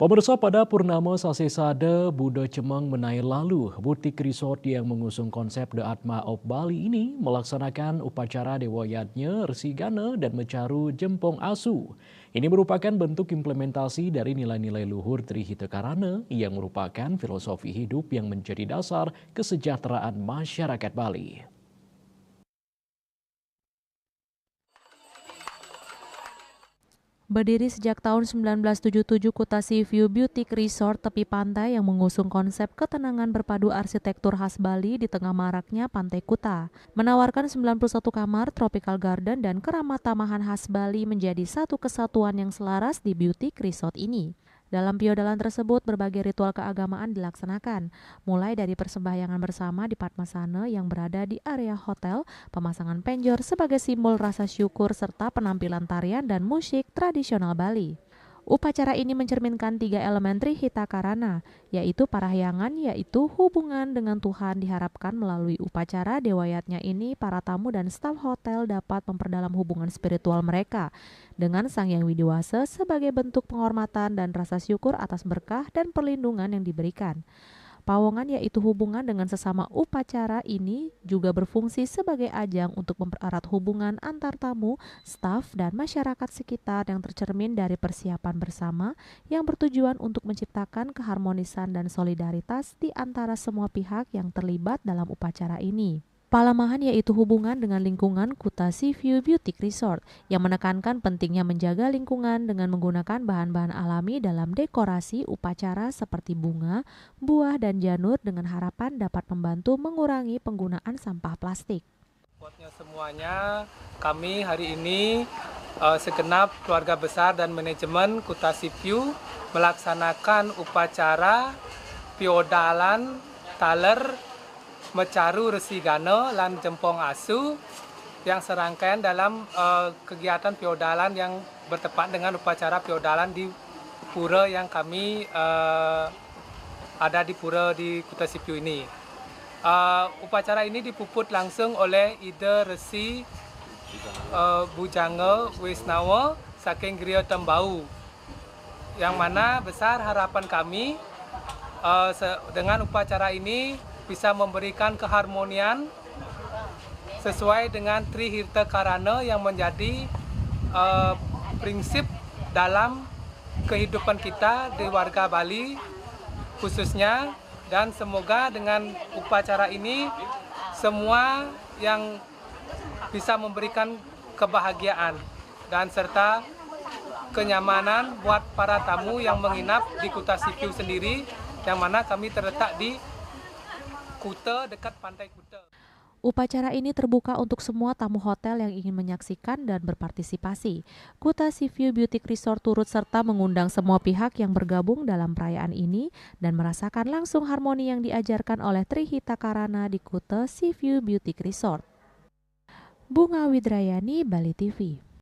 Pemirsa, pada Purnama Sasesada Budo Cemeng Menai lalu, butik resort yang mengusung konsep The Atma of Bali ini melaksanakan upacara Dewayatnya Resigana dan Mecaru Jempong Asu. Ini merupakan bentuk implementasi dari nilai-nilai luhur Trihita Karana yang merupakan filosofi hidup yang menjadi dasar kesejahteraan masyarakat Bali. Berdiri sejak tahun 1977, Kuta Sea View Boutique Resort tepi pantai yang mengusung konsep ketenangan berpadu arsitektur khas Bali di tengah maraknya Pantai Kuta. Menawarkan 91 kamar, tropical garden, dan keramat tamahan khas Bali menjadi satu kesatuan yang selaras di Boutique Resort ini. Dalam piodalan tersebut, berbagai ritual keagamaan dilaksanakan, mulai dari persembahyangan bersama di Padmasana yang berada di area hotel, pemasangan penjor sebagai simbol rasa syukur, serta penampilan tarian dan musik tradisional Bali. Upacara ini mencerminkan 3 elemen Trihita Karana, yaitu parahyangan, yaitu hubungan dengan Tuhan. Diharapkan melalui upacara dewayatnya ini, para tamu dan staf hotel dapat memperdalam hubungan spiritual mereka dengan Sang Hyang Widiwasa sebagai bentuk penghormatan dan rasa syukur atas berkah dan perlindungan yang diberikan. Pawongan, yaitu hubungan dengan sesama upacara ini, juga berfungsi sebagai ajang untuk mempererat hubungan antar tamu, staf, dan masyarakat sekitar yang tercermin dari persiapan bersama yang bertujuan untuk menciptakan keharmonisan dan solidaritas di antara semua pihak yang terlibat dalam upacara ini. Palamahan, yaitu hubungan dengan lingkungan Kuta Sea View Boutique Resort yang menekankan pentingnya menjaga lingkungan dengan menggunakan bahan-bahan alami dalam dekorasi upacara seperti bunga, buah, dan janur dengan harapan dapat membantu mengurangi penggunaan sampah plastik. Buatnya semuanya, kami hari ini segenap keluarga besar dan manajemen Kuta Sea View melaksanakan upacara piodalan taler Mecaru Resigana lan Jempong Asu yang serangkaian dalam kegiatan piodalan yang bertepat dengan upacara piodalan di pura yang kami ada di pura di Kuta Sea View ini. Upacara ini dipuput langsung oleh Ida Resi Bujanga Wisnawa saking Griya Tembau, yang mana besar harapan kami dengan upacara ini bisa memberikan keharmonian sesuai dengan Trihita Karana yang menjadi prinsip dalam kehidupan kita di warga Bali khususnya, dan semoga dengan upacara ini semua yang bisa memberikan kebahagiaan dan serta kenyamanan buat para tamu yang menginap di Kuta Sea View sendiri, yang mana kami terletak di Kuta, dekat Pantai Kuta. Upacara ini terbuka untuk semua tamu hotel yang ingin menyaksikan dan berpartisipasi. Kuta Sea View Boutique Resort turut serta mengundang semua pihak yang bergabung dalam perayaan ini dan merasakan langsung harmoni yang diajarkan oleh Trihita Karana di Kuta Sea View Boutique Resort. Bunga Widrayani, Bali TV.